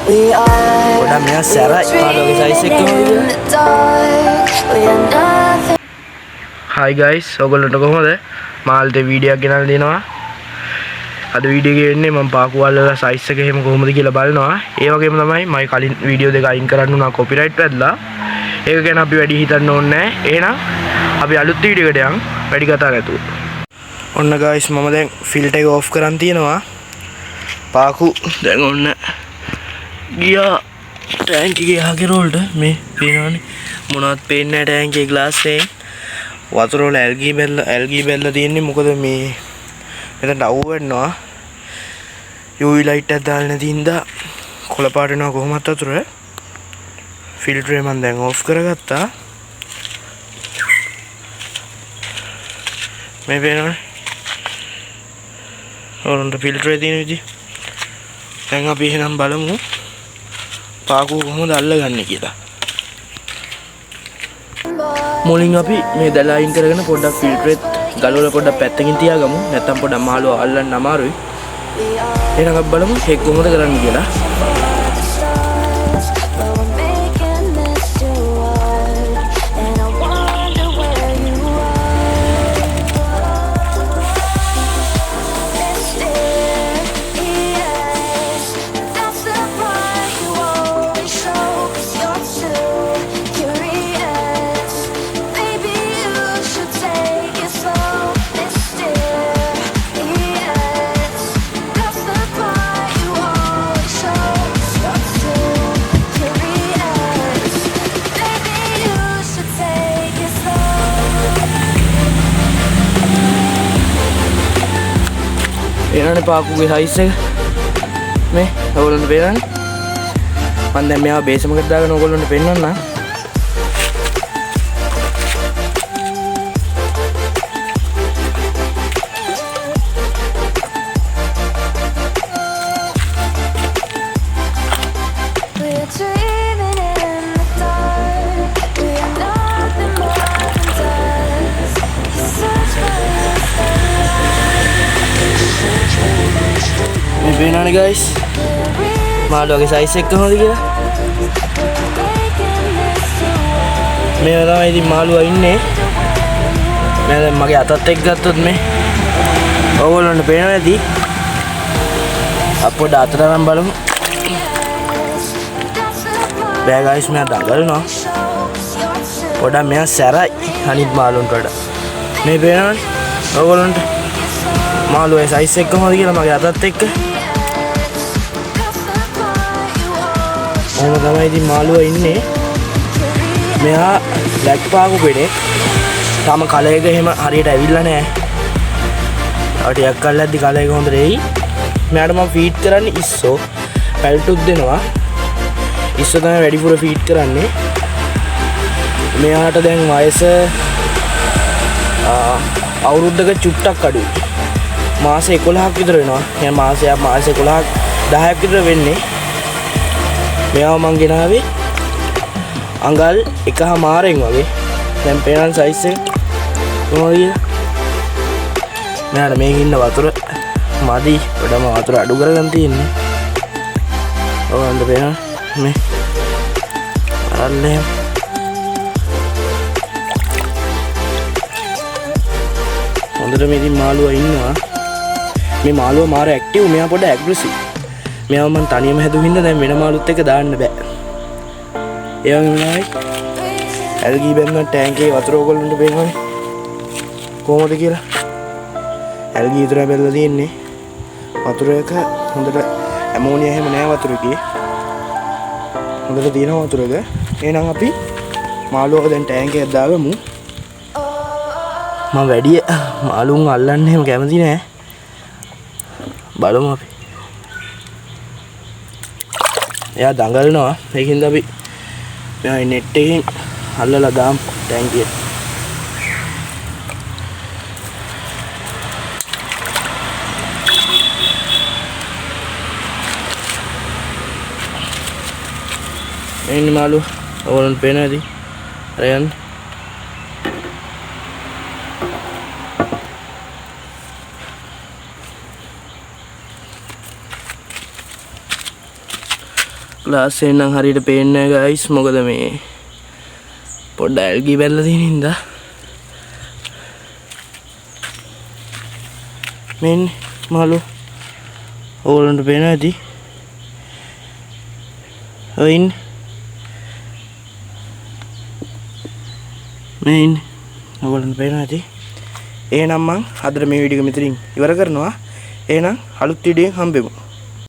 Udah meya serai kalau size එක Hi guys ඔයගොල්ලන්ට කොහමද මාල්ට වීඩියෝ එකක් ගෙනල්ලා දෙනවා අද වීඩියෝ එකේ එන්නේ මම පාකු වල size එක එහෙම කොහොමද කියලා බලනවා ඒ වගේම තමයි මම කලින් වීඩියෝ දෙක අයින් කරන්න උනා copyright වැදලා ඒක ගැන අපි වැඩි හිතන්න ඕනේ නැහැ එහෙනම් අපි අලුත් වීඩියෝ එකට යන් වැඩි කතා නැතුව ඔන්න guys මම දැන් ෆිල්ටර් එක off කරන් තියනවා පාකු දැන් ඔන්න ගියා ටැංක් එකේ යහගේ රෝල්ට මේ පේනවනේ මොනවත් පේන්නේ නැහැ ටැංක් එකේ ග්ලාස් එකෙන් වතුර වල ඇල්ගී බැල්ල තියෙන්නේ මොකද මේ මෙතන අවු වෙනවා UV ලයිට් එකක් දාලා නැති හින්දා කොළ පාට වෙනවා කොහොමත් වතුර ෆිල්ටර් එක මම දැන් ඔෆ් කරගත්තා මේ පේනවනේ ඕනට ෆිල්ටර් එකේ තියෙන විදිහ දැන් අපි එහෙනම් බලමු පාකුව කොහොමද අල්ලගන්නේ කියලා මුලින් අපි මේ දැල අයින් කරගෙන පොඩ්ඩක් ෆිල්ටර් එක ගලවලා පොඩ්ඩක් පැත්තකින් තියාගමු නැත්නම් පොඩ්ඩක් මාළුව අල්ලන්න අමාරුයි එහෙනම් අපි බලමු ඒක කොහොමද කරන්නේ කියලා එනනේ පාකුගේ සයිස් එක මේ ඔයගොල්ලන්ට පේනවනේ මම දැන් මේවා බේස් එකකට දාගෙන ඔයගොල්ලන්ට පෙන්නන්නම් පේනවනේ guys මාළුවගේ size එක කොහොමද කියලා මේ තමයි ඉතින් මාළුවා ඉන්නේ මම දැන් මගේ අතත් එක්ක ගත්තොත් මේ ඕගොල්ලන්ට පේනවා ඇති අපොඩ අතට නම් බලමු බෑ guys මම දඟලනවා පොඩක් මෙයා සැරයි අනිත් මාළුන්ට වඩා මේ පේනවනේ ඕගොල්ලන්ට මාළුවේ size එක කොහොමද කියලා මගේ අතත් එක්ක ඔහොම තමයි ඉතින් මාළුවා ඉන්නේ මෙයා බ්ලැක් පාකු කෙනෙක් තාම කලර් එක එහෙම හරියට ඇවිල්ලා නැහැ තව ටිකක් කල්ලාද්දි කලර් එක හොඳට එයි මෙයාට මම ෆීඩ් කරන්නේ ඉස්සෝ පැල්ටුත් දෙනවා ඉස්සෝ තමයි වැඩිපුර ෆීඩ් කරන්නේ මෙයාට දැන් වයස අවුරුද්දක චුට්ටක් අඩුයි මාස 11ක් විතර වෙනවා يعني මාස 11ක් 10ක් විතර වෙන්නේ මෙයාව මං ගෙනාවේ අඟල් 1.5 වගේ දැන් පේනන් සයිස් එක කොහොමද කියලා මෙයාට මේක ඉන්න වතුර මදි පොඩම වතුර අඩු කරගන්න තියෙන්නේ ඔයන්ට පේනවා මේ අරල්ලේ හොඳට මේ ඉතින් මාළුවා ඉන්නවා මේ මාළුවා මාර ඇක්ටිව් මෙයා පොඩ ඇග්‍රෙසිව් මෙයාව මම තනියම හැදුවින්ද දැන් වෙන මාළුත් එක්ක දාන්න බෑ ඒ වගේම තමයි ඇල්ගී බැන්න ටැංක් එකේ වතුර ඔයගොල්ලන්ට පේනවනේ කොහොමද කියලා ඇල්ගී විතරයි බැලලා තියෙන්නේ වතුර එක හොඳට ඇමෝනියා එහෙම නෑ වතුර එකේ හොඳට තියෙනවා වතුර එක එහෙනම් අපි මාළුවව දැන් ටැංක් එකක් දාගමු මම වැඩි මාළුන් අල්ලන්න එහෙම කැමති නෑ බලමු අපි එයා දඟලනවා ඒකින්ද අපි මෙයා net එකෙන් අල්ලලා දාමු ටැංකියට එන්නේ මාළු ඕනන් පේනදී අරයන් ග්ලාස් එකෙන් නම් හරියට පේන්නේ නැහැ guys. මොකද මේ පොඩ්ඩ ඇල්ගි වැල්ලා තියෙන හින්දා. මෙන්න මාළු ඕගොල්ලන්ට පේනවා ඇති. ඔයින් මෙන්න ඕගොල්ලන්ට පේනවා ඇති. එහෙනම් මං අදට මේ වීඩියෝ එක මෙතනින් ඉවර කරනවා. එහෙනම් අලුත් වීඩියෝ එකෙන් හම්බෙමු.